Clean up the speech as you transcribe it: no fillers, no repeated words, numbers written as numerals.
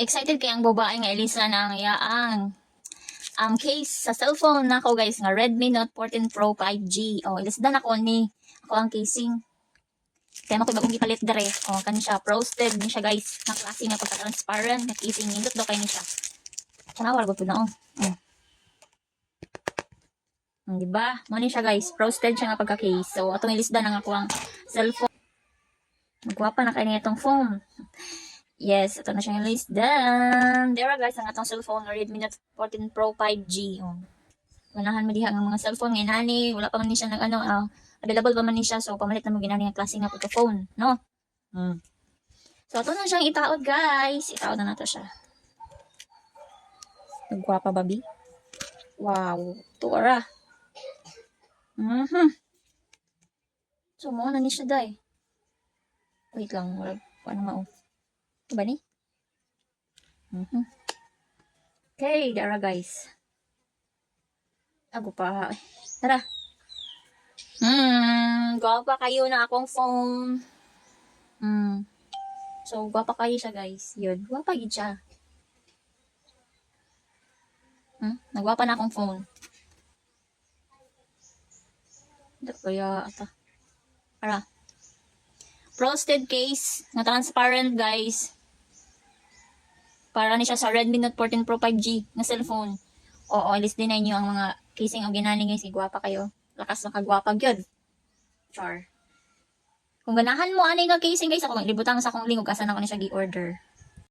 Excited kay ang babae nga Elisa na ang iyaang case sa cellphone nako guys nga Redmi Note 14 Pro 5G. Oh, ilisdan ako ni ako ang casing. Kaya mo ko bagong gipalit dere. Oh, kani siya frosted ni siya guys. Na klase nga pagka-transparent na casing nindot daw kay ni siya. Tanawar ko na oh. Di ba? Mo ni siya guys, frosted siya nga pagka-case. So atong ilisdan ang ako ang cellphone. Magwapa na kay nitong phone. Yes, ito na siyang list. Then, there guys, ang atong cellphone, Redmi Note 14 Pro 5G. Oh. Manahan mo diha ang mga cellphone. Ngayon, honey, wala pa man ni siya available pa man ni siya. So, pamalit na mo ginani ang klase nga pagka-phone. No? So, ito na siyang itaod, guys. Itaod na nato siya. Nagwapa, babi. Wow. Tura. So, mo na ni siya, day. Wait lang. Wala mao. Ba ni? Okay, dara guys. Ako pa. Tara. Gwapa kayo na akong phone. So, gwapa kayo siya guys. Yun, gwapa gid siya. Nagwapa na akong phone. Kaya, ata. Tara. Frosted case, na transparent guys. Para ni siya sa Redmi Note 14 Pro 5G na cellphone. Oo, list din na inyo ang mga casing ang ginani guys. Gwapa kayo. Lakas na kagwapa gyud. Char. Kung ganahan mo ani nga casing guys, ako libutang sa akong lingkod asa na ko ni siya gi-order.